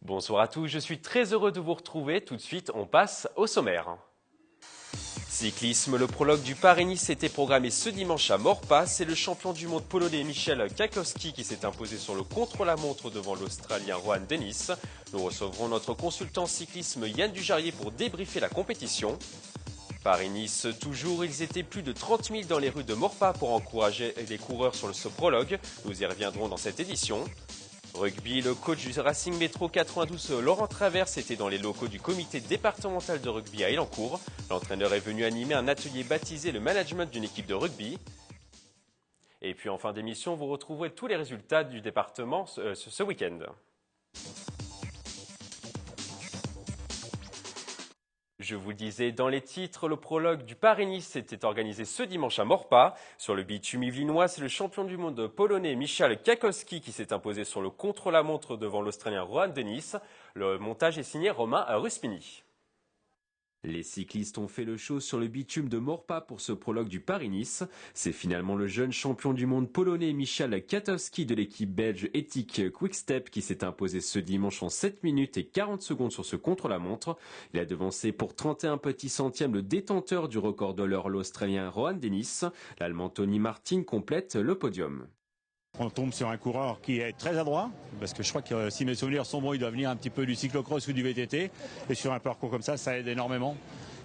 Bonsoir à tous, je suis très heureux de vous retrouver. Tout de suite, on passe au sommaire. Cyclisme, le prologue du Paris-Nice était programmé ce dimanche à Maurepas. C'est le champion du monde polonais Michał Kwiatkowski qui s'est imposé sur le contre-la-montre devant l'Australien Rohan Dennis. Nous recevrons notre consultant cyclisme Yann Dujarier pour débriefer la compétition. Paris-Nice toujours, ils étaient plus de 30 000 dans les rues de Maurepas pour encourager les coureurs sur ce prologue. Nous y reviendrons dans cette édition. Rugby, le coach du Racing Métro 92, Laurent Traverse, était dans les locaux du comité départemental de rugby à Elancourt. L'entraîneur est venu animer un atelier baptisé le management d'une équipe de rugby. Et puis en fin d'émission, vous retrouverez tous les résultats du département ce week-end. Je vous le disais dans les titres, le prologue du Paris-Nice était organisé ce dimanche à Maurepas. Sur le bitume yvelinois, c'est le champion du monde polonais Michał Kwiatkowski qui s'est imposé sur le contre-la-montre devant l'Australien Rohan Dennis. Le montage est signé Romain Ruspini. Les cyclistes ont fait le show sur le bitume de Maurepas pour ce prologue du Paris-Nice. C'est finalement le jeune champion du monde polonais Michał Kwiatkowski de l'équipe belge Ethic Quick-Step qui s'est imposé ce dimanche en 7 minutes et 40 secondes sur ce contre-la-montre. Il a devancé pour 31 petits centièmes le détenteur du record de l'heure, l'Australien Rohan Dennis. L'Allemand Tony Martin complète le podium. On tombe sur un coureur qui est très adroit, parce que je crois que si mes souvenirs sont bons, il doit venir un petit peu du cyclocross ou du VTT. Et sur un parcours comme ça aide énormément.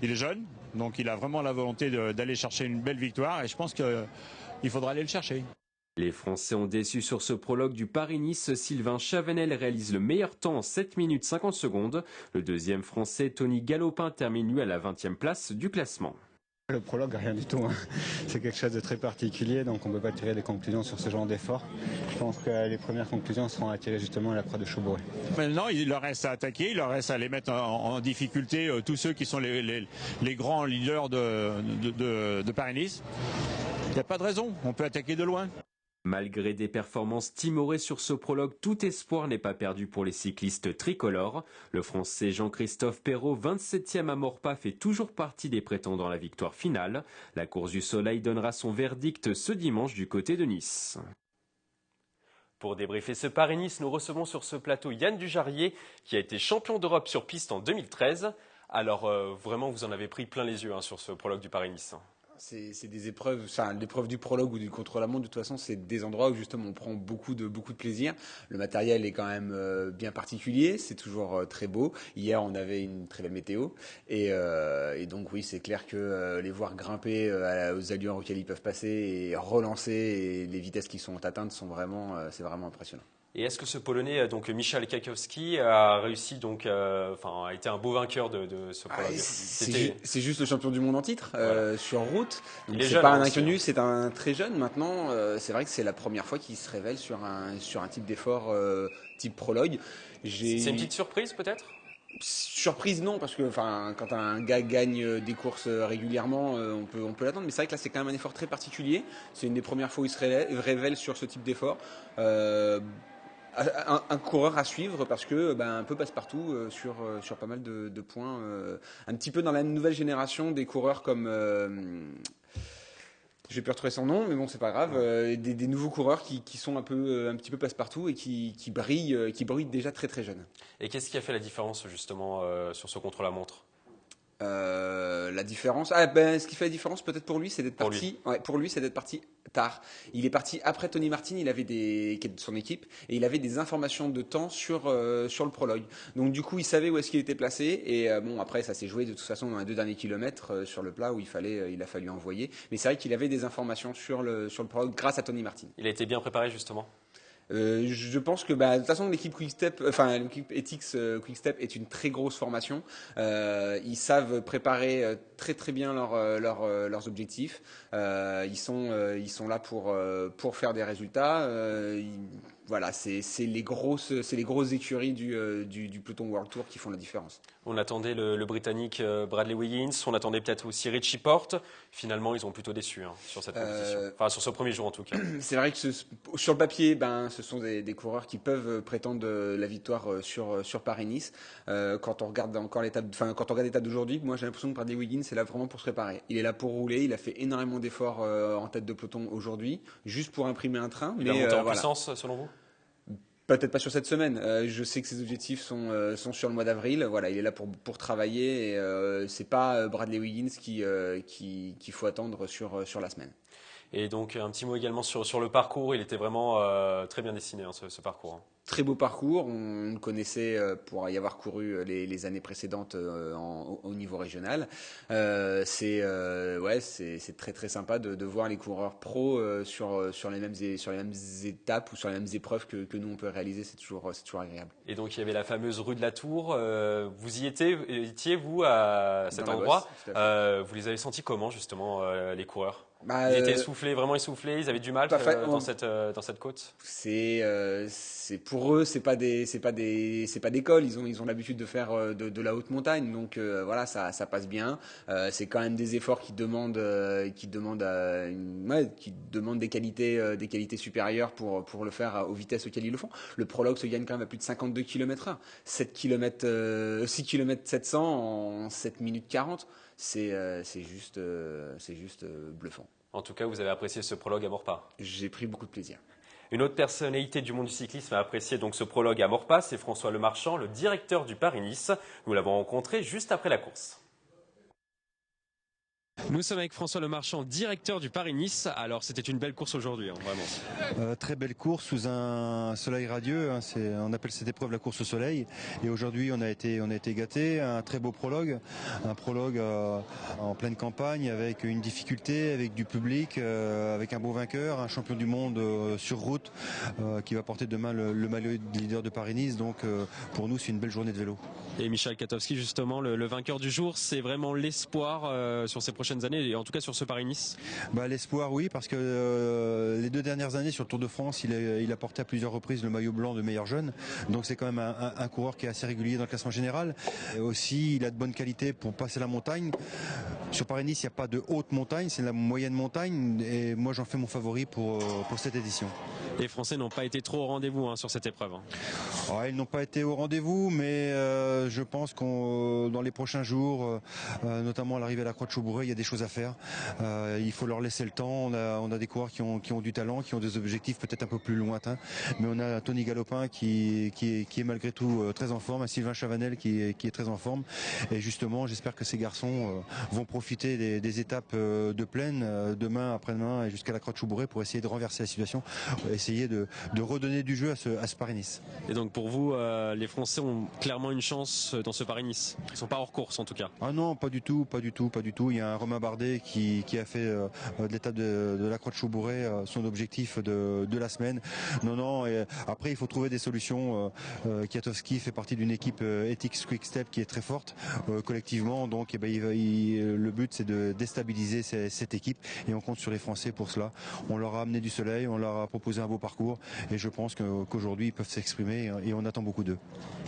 Il est jeune, donc il a vraiment la volonté d'aller chercher une belle victoire. Et je pense qu'il faudra aller le chercher. Les Français ont déçu sur ce prologue du Paris-Nice. Sylvain Chavanel réalise le meilleur temps en 7 minutes 50 secondes. Le deuxième Français, Tony Galopin, termine lui à la 20e place du classement. Le prologue, rien du tout. C'est quelque chose de très particulier, donc on ne peut pas tirer des conclusions sur ce genre d'effort. Je pense que les premières conclusions seront à tirer justement à la croix de Chaubourg. Maintenant, il leur reste à attaquer, il leur reste à les mettre en difficulté, tous ceux qui sont les grands leaders de Paris-Nice. Il n'y a pas de raison, on peut attaquer de loin. Malgré des performances timorées sur ce prologue, tout espoir n'est pas perdu pour les cyclistes tricolores. Le Français Jean-Christophe Perrault, 27e à Maurepas, fait toujours partie des prétendants à la victoire finale. La course du soleil donnera son verdict ce dimanche du côté de Nice. Pour débriefer ce Paris-Nice, nous recevons sur ce plateau Yann Dujarier, qui a été champion d'Europe sur piste en 2013. Alors vraiment, vous en avez pris plein les yeux sur ce prologue du Paris-Nice. C'est des épreuves, l'épreuve du prologue ou du contre-la-montre, de toute façon, c'est des endroits où justement on prend beaucoup de plaisir. Le matériel est quand même bien particulier, c'est toujours très beau. Hier, on avait une très belle météo et donc oui, c'est clair que les voir grimper aux allures auxquelles ils peuvent passer et relancer et les vitesses qui sont atteintes c'est vraiment impressionnant. Et est-ce que ce Polonais, donc Michał Kwiatkowski, a réussi a été un beau vainqueur de ce prologue? C'est juste le champion du monde en titre sur route. Il est c'est jeune, pas un aussi, inconnu, c'est un très jeune. Maintenant, c'est vrai que c'est la première fois qu'il se révèle sur un type d'effort type prologue. C'est une petite surprise peut-être? Surprise non, parce que quand un gars gagne des courses régulièrement, on peut l'attendre. Mais c'est vrai que là, c'est quand même un effort très particulier. C'est une des premières fois où il se révèle sur ce type d'effort. Un coureur à suivre parce que un peu passe-partout sur pas mal de points, un petit peu dans la nouvelle génération des coureurs comme je vais plus retrouver son nom, mais bon, c'est pas grave. Des nouveaux coureurs qui sont un petit peu passe-partout et qui brillent déjà très très jeunes. Et qu'est-ce qui a fait la différence justement sur ce contre-la-montre? La différence, ce qui fait la différence peut-être pour lui, c'est d'être parti. Ouais, pour lui, c'est d'être parti tard. Il est parti après Tony Martin, qui est de son équipe, et il avait des informations de temps sur le prologue. Donc du coup, il savait où est-ce qu'il était placé. Et après, ça s'est joué de toute façon dans les 2 derniers kilomètres sur le plat où il a fallu envoyer. Mais c'est vrai qu'il avait des informations sur le prologue grâce à Tony Martin. Il a été bien préparé justement. Je pense que de toute façon l'équipe Quick-Step, l'équipe Ethics Quick-Step est une très grosse formation. Ils savent préparer très très bien leurs objectifs. Ils sont là pour faire des résultats. Voilà, c'est les grosses écuries du peloton World Tour qui font la différence. On attendait le Britannique Bradley Wiggins, on attendait peut-être aussi Richie Porte. Finalement, ils ont plutôt déçu sur cette compétition. Enfin, sur ce premier jour en tout cas. C'est vrai que sur le papier, ce sont des coureurs qui peuvent prétendre la victoire sur Paris-Nice. Quand on regarde l'étape d'aujourd'hui, moi j'ai l'impression que Bradley Wiggins est là vraiment pour se préparer. Il est là pour rouler, il a fait énormément d'efforts en tête de peloton aujourd'hui, juste pour imprimer un train. Il va monter en puissance selon vous? Peut-être pas sur cette semaine. Je sais que ses objectifs sont sur le mois d'avril. Voilà, il est là pour travailler. Et c'est pas Bradley Wiggins qu'il faut attendre sur la semaine. Et donc un petit mot également sur le parcours, il était vraiment très bien dessiné hein, ce parcours. Hein. Très beau parcours, on le connaissait pour y avoir couru les années précédentes au niveau régional. C'est très très sympa de voir les coureurs pros sur les mêmes étapes ou sur les mêmes épreuves que nous on peut réaliser, c'est toujours agréable. Et donc il y avait la fameuse rue de la Tour, vous étiez vous à cet endroit, vous les avez sentis comment justement les coureurs? Ils étaient essoufflés, vraiment essoufflés, ils avaient du mal dans cette côte. C'est pour eux, c'est pas des cols. Ils ont l'habitude de faire de la haute montagne, donc voilà, ça passe bien. C'est quand même des efforts qui demandent des qualités supérieures pour le faire aux vitesses auxquelles ils le font. Le prologue se gagne quand même à plus de 52 km/h, 6 km 700 en 7 minutes 40. C'est juste bluffant. En tout cas, vous avez apprécié ce prologue à Maurepas. J'ai pris beaucoup de plaisir. Une autre personnalité du monde du cyclisme a apprécié donc ce prologue à Maurepas, c'est François Lemarchand, le directeur du Paris-Nice. Nous l'avons rencontré juste après la course. Nous sommes avec François Lemarchand, directeur du Paris-Nice. Alors c'était une belle course aujourd'hui, hein, vraiment. Très belle course sous un soleil radieux. Hein, on appelle cette épreuve la course au soleil. Et aujourd'hui on a été gâtés. Un très beau prologue, un prologue en pleine campagne avec une difficulté, avec du public, avec un beau vainqueur, un champion du monde sur route qui va porter demain le maillot de leader de Paris-Nice. Donc pour nous c'est une belle journée de vélo. Et Michal Katowski justement, le vainqueur du jour, c'est vraiment l'espoir sur ces prochaines années, et en tout cas sur ce Paris-Nice. L'espoir oui, parce que les 2 dernières années sur le Tour de France, il a porté à plusieurs reprises le maillot blanc de meilleur jeune. Donc c'est quand même un coureur qui est assez régulier dans le classement général. Et aussi il a de bonnes qualités pour passer la montagne. Sur Paris-Nice, il n'y a pas de haute montagne, c'est la moyenne montagne. Et moi j'en fais mon favori pour cette édition. Les Français n'ont pas été trop au rendez-vous hein, sur cette épreuve. Hein. Ils n'ont pas été au rendez-vous, mais je pense qu'on dans les prochains jours, notamment à l'arrivée à la Croix-de-Chaubouré, il y a des choses à faire. Il faut leur laisser le temps. On a des coureurs qui ont du talent, qui ont des objectifs peut-être un peu plus lointains. Mais on a Tony Galopin qui est malgré tout très en forme, un Sylvain Chavanel qui est très en forme. Et justement, j'espère que ces garçons vont profiter des étapes de plaine demain, après-demain et jusqu'à la Croix-de-Chaubouré pour essayer de renverser la situation, essayer de redonner du jeu à ce Paris-Nice. Et donc pour vous, les Français ont clairement une chance dans ce Paris-Nice. Ils ne sont pas hors course en tout cas. Ah non, pas du tout. Il y a un Romain Bardet qui a fait de l'étape de la Croix-de-Chaubouré son objectif de la semaine. Non. Et après, il faut trouver des solutions. Kiatowski fait partie d'une équipe Ethics Quick Step qui est très forte collectivement. Donc, le but, c'est de déstabiliser cette équipe et on compte sur les Français pour cela. On leur a amené du soleil, on leur a proposé un beau parcours et je pense qu'aujourd'hui, ils peuvent s'exprimer et on attend beaucoup d'eux.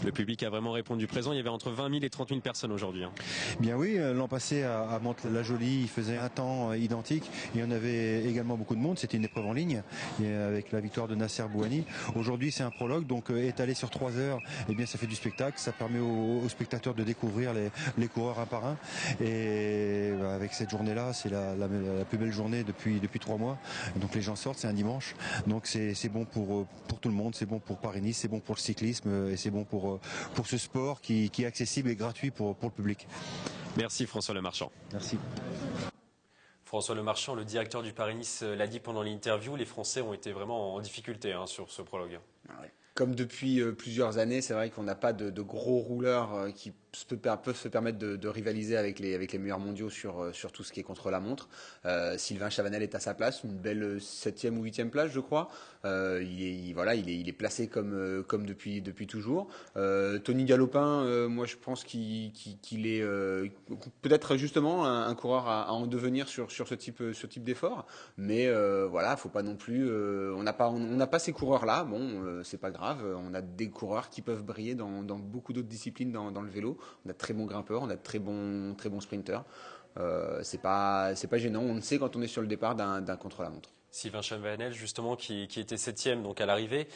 Le public a vraiment répondu présent. Il y avait entre 20 000 et 30 000 personnes aujourd'hui. Hein. Bien oui, l'an passé à Mantes-la-Jolie, il faisait un temps identique. Il y en avait également beaucoup de monde. C'était une épreuve en ligne avec la victoire de Nasser Bouhanni. Aujourd'hui, c'est un prologue, donc étalé sur 3 heures, eh bien, ça fait du spectacle. Ça permet aux spectateurs de découvrir les coureurs un par un. Et avec cette journée-là, c'est la plus belle journée depuis 3 mois. Donc les gens sortent, c'est un dimanche. Donc c'est bon pour tout le monde. C'est bon pour Paris-Nice, c'est bon pour le cyclisme et c'est bon pour ce sport qui est accessible et gratuit pour le public. Merci François Lemarchand. Merci. François Lemarchand, le directeur du Paris-Nice, l'a dit pendant l'interview, les Français ont été vraiment en difficulté hein, sur ce prologue. Comme depuis plusieurs années, c'est vrai qu'on n'a pas de gros rouleurs qui peuvent se permettre de rivaliser avec les meilleurs mondiaux sur tout ce qui est contre la montre. Sylvain Chavanel est à sa place, une belle 7e ou 8e place, je crois. Il est placé comme depuis toujours. Tony Galopin, moi je pense qu'il est peut-être justement un coureur à en devenir sur ce type d'effort. Mais faut pas non plus. On n'a pas ces coureurs-là. Bon, c'est pas grave. On a des coureurs qui peuvent briller dans beaucoup d'autres disciplines dans le vélo. On a de très bons grimpeurs, on a de très bons sprinteurs. C'est pas gênant. On le sait quand on est sur le départ d'un contre-la-montre. Sylvain Chavanel, justement, qui était 7e donc à l'arrivée.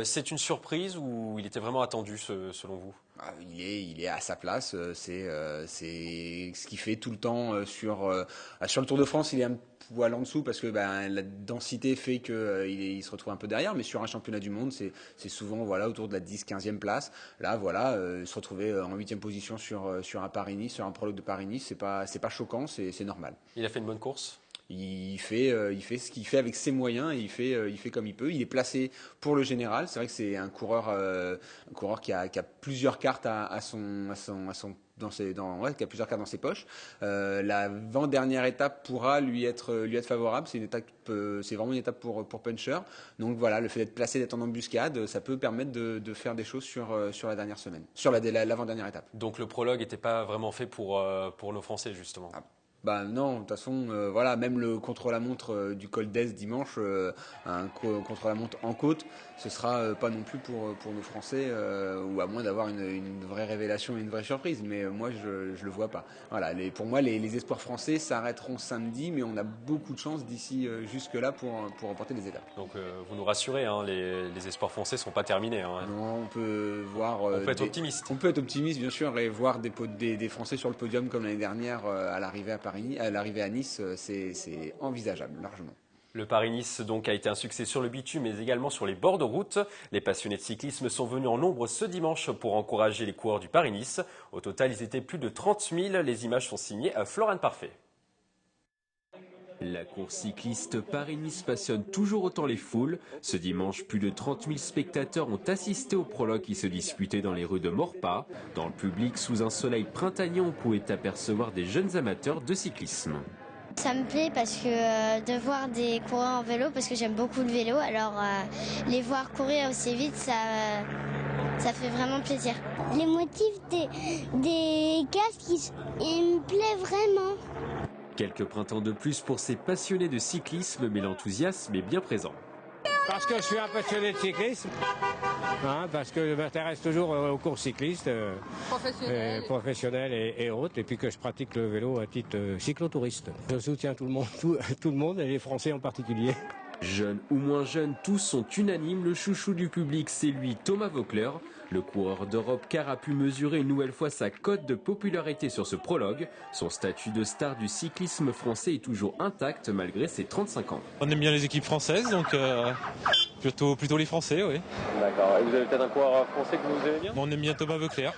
C'est une surprise ou il était vraiment attendu selon vous? Il est à sa place. C'est ce qu'il fait tout le temps sur le Tour de France. Il est un poil en dessous parce que la densité fait qu'il se retrouve un peu derrière. Mais sur un championnat du monde, c'est souvent voilà autour de la 10-15e place. Là, voilà, se retrouver en 8e position sur un Paris-Nice, sur un prologue de Paris-Nice, c'est pas choquant, c'est normal. Il a fait une bonne course? Il fait ce qu'il fait avec ses moyens et il fait comme il peut. Il est placé pour le général. C'est vrai que c'est un coureur qui a plusieurs cartes qui a plusieurs cartes dans ses poches. L'avant-dernière étape pourra lui être favorable. C'est vraiment une étape pour Puncher. Donc voilà, le fait d'être placé, d'être en embuscade, ça peut permettre de faire des choses sur la dernière semaine, sur l'avant-dernière étape. Donc le prologue n'était pas vraiment fait pour nos Français, justement. Non, de toute façon, voilà, même le contre-la-montre du Col d'Est dimanche, un contre-la-montre en côte, ce sera pas non plus pour nos Français, ou à moins d'avoir une vraie révélation et une vraie surprise. Mais moi, je le vois pas. Voilà, pour moi, les espoirs français s'arrêteront samedi, mais on a beaucoup de chance d'ici jusque-là pour remporter les étapes. Donc vous nous rassurez, hein, les espoirs français ne sont pas terminés. Hein. Non, on peut voir. On peut être optimiste. On peut être optimiste, bien sûr, et voir des Français sur le podium comme l'année dernière à l'arrivée à Paris. À l'arrivée à Nice, c'est envisageable, largement. Le Paris-Nice donc a été un succès sur le bitume, mais également sur les bords de route. Les passionnés de cyclisme sont venus en nombre ce dimanche pour encourager les coureurs du Paris-Nice. Au total, ils étaient plus de 30 000. Les images sont signées à Florent Parfait. La course cycliste Paris-Nice passionne toujours autant les foules. Ce dimanche, plus de 30 000 spectateurs ont assisté au prologue qui se disputait dans les rues de Maurepas. Dans le public, sous un soleil printanier, on pouvait apercevoir des jeunes amateurs de cyclisme. Ça me plaît parce que de voir des coureurs en vélo, parce que j'aime beaucoup le vélo, alors les voir courir aussi vite, ça fait vraiment plaisir. Les motifs des casques, ils me plaisent vraiment. Quelques printemps de plus pour ces passionnés de cyclisme, mais l'enthousiasme est bien présent. Parce que je suis un passionné de cyclisme, parce que je m'intéresse toujours aux courses cyclistes, professionnelles et autres, et puis que je pratique le vélo à titre cyclotouriste. Je soutiens tout le monde, et les Français en particulier. Jeunes ou moins jeunes, tous sont unanimes. Le chouchou du public, c'est lui, Thomas Voeckler. Le coureur d'Europe car a pu mesurer une nouvelle fois sa cote de popularité sur ce prologue. Son statut de star du cyclisme français est toujours intact malgré ses 35 ans. On aime bien les équipes françaises, donc plutôt les Français, oui. D'accord. Et vous avez peut-être un coureur français que vous aimez bien? On aime bien Thomas Voeckler.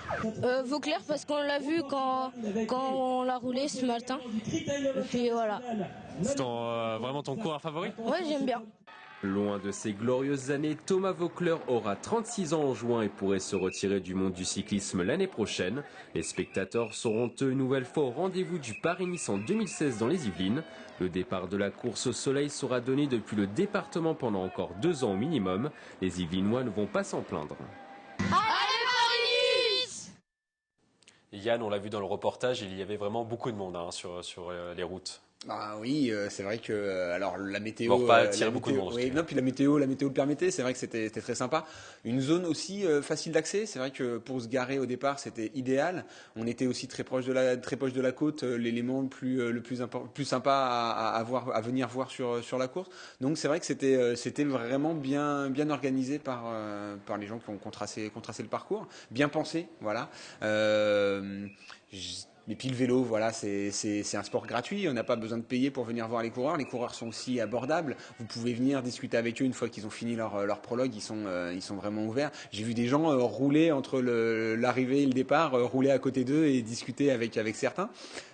Voeckler parce qu'on l'a vu quand on l'a roulé ce matin. Et puis voilà. C'est vraiment ton coureur favori? Ouais, j'aime bien. Loin de ces glorieuses années, Thomas Voeckler aura 36 ans en juin et pourrait se retirer du monde du cyclisme l'année prochaine. Les spectateurs seront une nouvelle fois au rendez-vous du Paris-Nice en 2016 dans les Yvelines. Le départ de la course au soleil sera donné depuis le département pendant encore 2 ans au minimum. Les Yvelinois ne vont pas s'en plaindre. Allez Paris-Nice! Yann, on l'a vu dans le reportage, il y avait vraiment beaucoup de monde sur les routes. Oui, c'est vrai que alors la météo, Maurepas attire beaucoup de monde. Oui, non, puis la météo le permettait. C'est vrai que c'était très sympa. Une zone aussi facile d'accès. C'est vrai que pour se garer au départ, c'était idéal. On était aussi très proche de la côte, l'élément le plus sympa à venir voir sur la course. Donc c'est vrai que c'était vraiment bien organisé par les gens qui ont tracé le parcours, bien pensé, voilà. Et puis le vélo, voilà, c'est un sport gratuit. On n'a pas besoin de payer pour venir voir les coureurs. Les coureurs sont aussi abordables. Vous pouvez venir discuter avec eux une fois qu'ils ont fini leur prologue. Ils sont vraiment ouverts. J'ai vu des gens rouler entre l'arrivée et le départ, rouler à côté d'eux et discuter avec certains.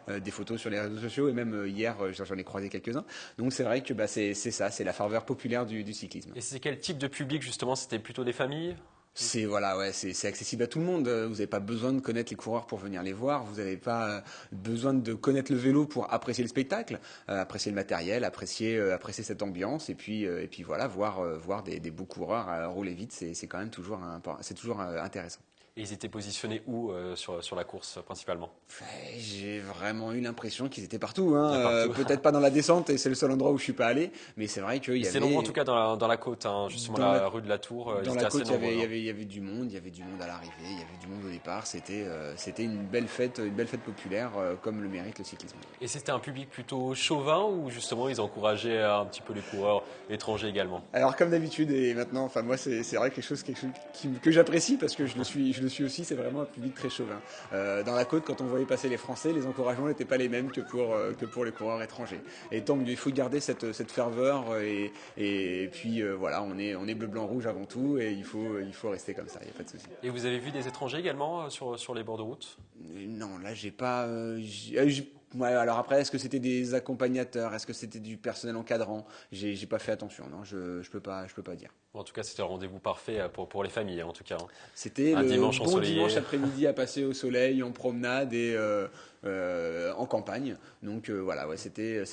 Des photos sur les réseaux sociaux et même hier, j'en ai croisé quelques-uns. Donc c'est vrai que c'est ça, c'est la ferveur populaire du cyclisme. Et c'est quel type de public justement? C'était plutôt des familles? C'est accessible à tout le monde. Vous n'avez pas besoin de connaître les coureurs pour venir les voir. Vous n'avez pas besoin de connaître le vélo pour apprécier le spectacle, apprécier le matériel, apprécier cette ambiance et puis voilà, voir des beaux coureurs rouler vite. C'est quand même toujours intéressant. Et ils étaient positionnés où sur la course principalement? J'ai vraiment eu l'impression qu'ils étaient partout. Hein. Partout. Peut-être pas dans la descente, et c'est le seul endroit où je suis pas allé, mais c'est vrai qu'il y avait... C'est nombreux en tout cas dans la côte, hein, justement la rue de la Tour. Dans la côte, il y avait du monde, à l'arrivée, il y avait du monde au départ. C'était une belle fête populaire, comme le mérite le cyclisme. Et c'était un public plutôt chauvin ou justement ils encourageaient un petit peu les coureurs étrangers également? Alors comme d'habitude, et maintenant, enfin moi c'est vrai quelque chose que j'apprécie parce que je le suis aussi. C'est vraiment un public très chauvin. Dans la côte, quand on voyait passer les Français, les encouragements n'étaient pas les mêmes que pour les coureurs étrangers. Et tant mieux, il faut garder cette ferveur et puis voilà, on est bleu, blanc, rouge avant tout et il faut rester comme ça. Il n'y a pas de souci. Et vous avez vu des étrangers également sur les bords de route? Non, là j'ai pas. Ouais, alors après, est-ce que c'était des accompagnateurs? Est-ce que c'était du personnel encadrant? J'ai pas fait attention, non, je peux pas dire. Bon, en tout cas, c'était un rendez-vous parfait pour les familles, en tout cas. C'était un dimanche bon ensoleillé. Dimanche après-midi à passer au soleil, en promenade et en campagne. Donc voilà, ouais, c'était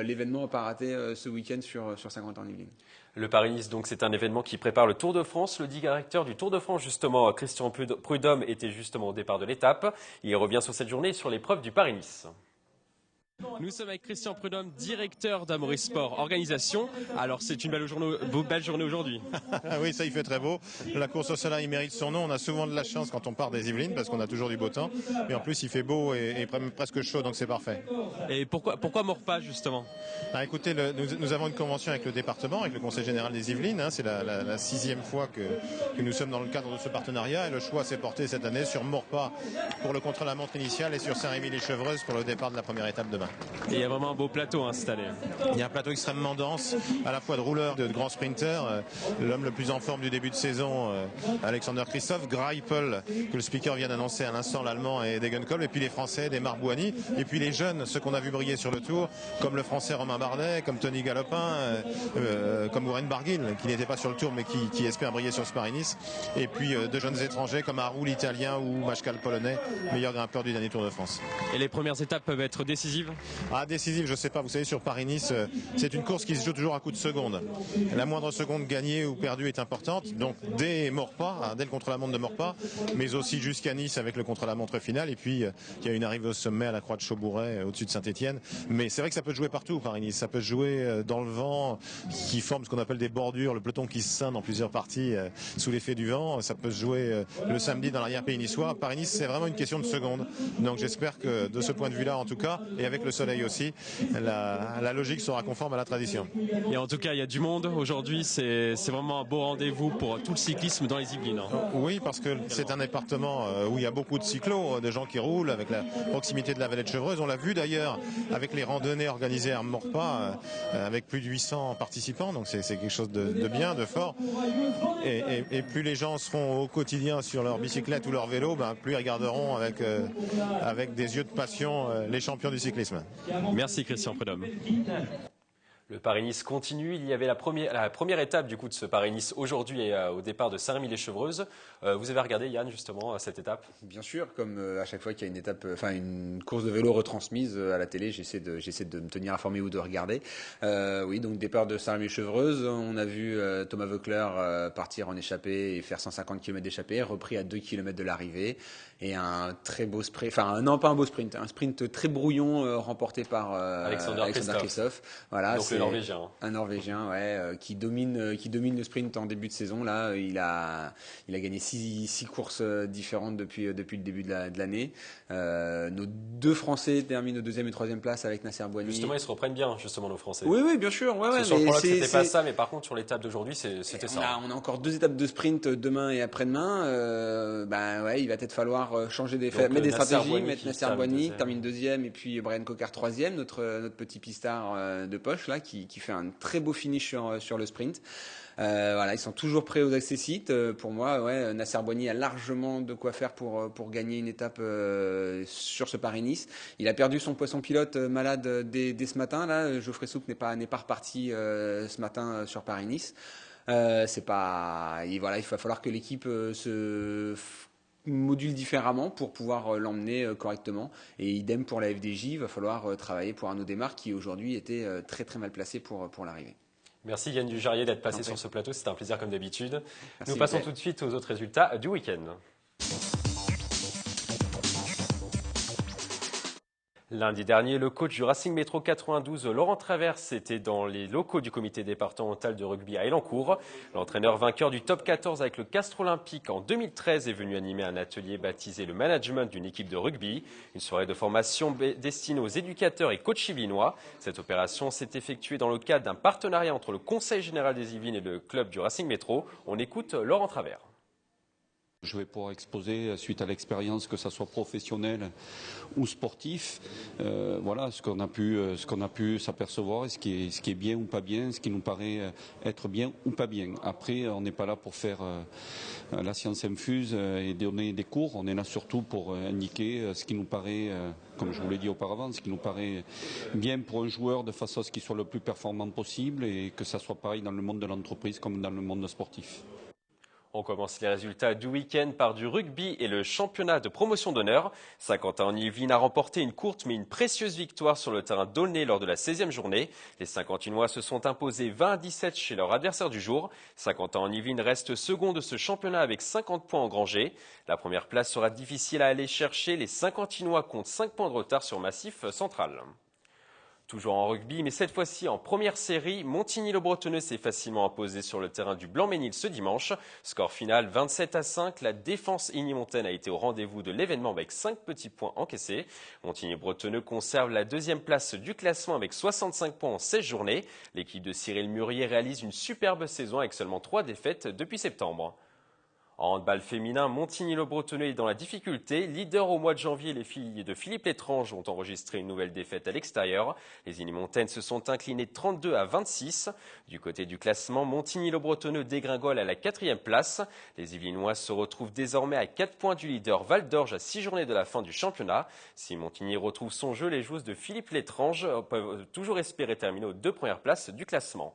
l'événement à pas rater ce week-end sur Saint-Quentin-en-Yvelines. Le Paris-Nice, donc, c'est un événement qui prépare le Tour de France. Le directeur du Tour de France, justement, Christian Prudhomme, était justement au départ de l'étape. Il revient sur cette journée et sur l'épreuve du Paris-Nice. Nous sommes avec Christian Prudhomme, directeur d'Amoris Sport Organisation. Alors c'est une belle journée aujourd'hui. Oui, ça il fait très beau. La course au soleil il mérite son nom. On a souvent de la chance quand on part des Yvelines parce qu'on a toujours du beau temps. Mais en plus il fait beau et presque chaud, donc c'est parfait. Et pourquoi Maurepas justement? Écoutez, nous avons une convention avec le département, avec le Conseil général des Yvelines. Hein, c'est la 6e fois que nous sommes dans le cadre de ce partenariat. Et le choix s'est porté cette année sur Maurepas pour le contre-la-montre initial et sur Saint-Rémy-les-Chevreuses pour le départ de la première étape demain. Et il y a vraiment un beau plateau cette année. Il y a un plateau extrêmement dense, à la fois de rouleurs, de grands sprinters. L'homme le plus en forme du début de saison, Alexander Christophe, Greipel, que le speaker vient d'annoncer à l'instant, l'allemand, et Degenkolb, et puis les Français, des Marbouani, et puis les jeunes, ceux qu'on a vu briller sur le Tour, comme le Français Romain Bardet, comme Tony Galopin, comme Warren Barguil, qui n'était pas sur le Tour mais qui espère briller sur ce Paris-Nice, et puis de jeunes étrangers comme Arou l'Italien ou Machkal polonais, meilleur grimpeur du dernier Tour de France. Et les premières étapes peuvent être décisives? Décisive, je sais pas. Vous savez, sur Paris-Nice, c'est une course qui se joue toujours à coup de seconde. La moindre seconde gagnée ou perdue est importante. Donc dès Maurepas, dès le contre-la-montre de Maurepas, mais aussi jusqu'à Nice avec le contre-la-montre final. Et puis il y a une arrivée au sommet à la Croix de Chaubourret, au-dessus de Saint-Étienne. Mais c'est vrai que ça peut jouer partout, Paris-Nice. Ça peut jouer dans le vent, qui forme ce qu'on appelle des bordures, le peloton qui se scinde en plusieurs parties sous l'effet du vent. Ça peut se jouer le samedi dans l'arrière-pays niçois. Paris-Nice, c'est vraiment une question de seconde. Donc j'espère que de ce point de vue-là, en tout cas, et avec le soleil aussi, la logique sera conforme à la tradition. Et en tout cas, il y a du monde aujourd'hui, c'est vraiment un beau rendez-vous pour tout le cyclisme dans les Yvelines. Oui, parce que c'est un département où il y a beaucoup de cyclos, de gens qui roulent avec la proximité de la vallée de Chevreuse. On l'a vu d'ailleurs avec les randonnées organisées à Maurepas, avec plus de 800 participants, donc c'est quelque chose de bien, de fort. Et plus les gens seront au quotidien sur leur bicyclette ou leur vélo, plus ils regarderont avec des yeux de passion les champions du cyclisme. Merci Christian Prudhomme. Le Paris-Nice continue. Il y avait la première étape du coup de ce Paris-Nice aujourd'hui au départ de Saint-Rémy-les-Chevreuses. Vous avez regardé, Yann, justement, cette étape? Bien sûr, comme à chaque fois qu'il y a une étape, une course de vélo retransmise à la télé, j'essaie de me tenir informé ou de regarder. Oui, donc départ de Saint-Rémy-les-Chevreuses. On a vu Thomas Voeckler partir en échappée et faire 150 km d'échappée, repris à 2 km de l'arrivée. Et un très beau sprint, non pas un beau sprint, un sprint très brouillon remporté par Alexander Christophe. Voilà, donc le Norvégien. Un Norvégien, qui domine le sprint en début de saison. Là, il a gagné 6 courses différentes depuis le début de l'année. Nos deux Français terminent aux 2e et 3e place avec Nasser Bouhanni. Justement, ils se reprennent bien, justement, nos Français. Oui, bien sûr. Sur le prologue, c'était pas ça, mais par contre, sur l'étape d'aujourd'hui, c'était ça. On a encore 2 étapes de sprint demain et après-demain. Il va peut-être falloir changer mettre des stratégies, mettre Nasser Bouhanni qui termine 2e et puis Brian Cocard 3e, notre petit pistard de poche là qui fait un très beau finish sur le sprint. Ils sont toujours prêts aux accessites. Pour moi, Nasser Bouhanni a largement de quoi faire pour gagner une étape sur ce Paris-Nice. Il a perdu son poisson pilote malade dès ce matin. Là, Geoffrey Soupe n'est pas reparti ce matin sur Paris-Nice. Il va falloir que l'équipe se module différemment pour pouvoir l'emmener correctement. Et idem pour la FDJ, il va falloir travailler pour Arnaud Desmar qui aujourd'hui était très très mal placé pour l'arrivée. Merci Yann Dujarrier d'être passé sur ce plateau, c'était un plaisir comme d'habitude. Nous passons tout de suite aux autres résultats du week-end. Lundi dernier, le coach du Racing Métro 92, Laurent Traverse, était dans les locaux du comité départemental de rugby à Elancourt. L'entraîneur vainqueur du top 14 avec le Castres Olympique en 2013 est venu animer un atelier baptisé le management d'une équipe de rugby. Une soirée de formation destinée aux éducateurs et coachs yvelinois. Cette opération s'est effectuée dans le cadre d'un partenariat entre le Conseil général des Yvelines et le club du Racing Métro. On écoute Laurent Travers. Je vais pouvoir exposer, suite à l'expérience, que ça soit professionnel ou sportif, voilà ce qu'on a pu s'apercevoir, et ce qui est bien ou pas bien, ce qui nous paraît être bien ou pas bien. Après, on n'est pas là pour faire la science infuse et donner des cours. On est là surtout pour indiquer ce qui nous paraît, comme je vous l'ai dit auparavant, ce qui nous paraît bien pour un joueur, de façon à ce qu'il soit le plus performant possible et que ça soit pareil dans le monde de l'entreprise comme dans le monde sportif. On commence les résultats du week-end par du rugby et le championnat de promotion d'honneur. Saint-Quentin-en-Yvelines a remporté une courte mais une précieuse victoire sur le terrain d'Aulnay lors de la 16e journée. Les Saint-Quentinois se sont imposés 20-17 chez leur adversaire du jour. Saint-Quentin-en-Yvelines reste second de ce championnat avec 50 points engrangés. La première place sera difficile à aller chercher. Les Saint-Quentinois comptent 5 points de retard sur Massif Central. Toujours en rugby, mais cette fois-ci en première série, Montigny-le-Bretonneux s'est facilement imposé sur le terrain du Blanc-Ménil ce dimanche. Score final 27-5. La défense igny-montaine a été au rendez-vous de l'événement avec 5 petits points encaissés. Montigny-le-Bretonneux conserve la deuxième place du classement avec 65 points en 16 journées. L'équipe de Cyril Murier réalise une superbe saison avec seulement 3 défaites depuis septembre. En handball féminin, Montigny-le-Bretonneux est dans la difficulté. Leader au mois de janvier, les filles de Philippe Létrange ont enregistré une nouvelle défaite à l'extérieur. Les igny-montaines se sont inclinées 32-26. Du côté du classement, Montigny-le-Bretonneux dégringole à la 4e place. Les Yvelinois se retrouvent désormais à 4 points du leader Val d'Orge à 6 journées de la fin du championnat. Si Montigny retrouve son jeu, les joueuses de Philippe Létrange peuvent toujours espérer terminer aux 2 premières places du classement.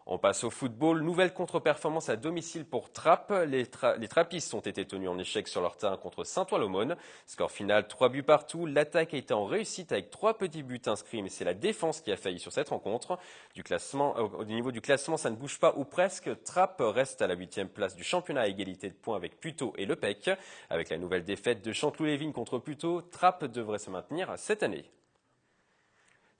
On passe au football. Nouvelle contre-performance à domicile pour Trappes. Les Trappistes ont été tenus en échec sur leur terrain contre Saint-Ouen-l'Aumône. Score final 3 buts partout. L'attaque a été en réussite avec 3 petits buts inscrits, mais c'est la défense qui a failli sur cette rencontre. Au niveau du classement, ça ne bouge pas ou presque. Trappes reste à la 8e place du championnat à égalité de points avec Puteaux et Le Pec. Avec la nouvelle défaite de Chanteloup-les-Vignes contre Puteaux, Trappes devrait se maintenir cette année.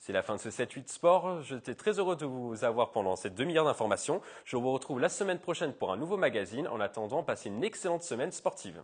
C'est la fin de ce 7-8 Sport. J'étais très heureux de vous avoir pendant cette demi-heure d'information. Je vous retrouve la semaine prochaine pour un nouveau magazine. En attendant, passez une excellente semaine sportive.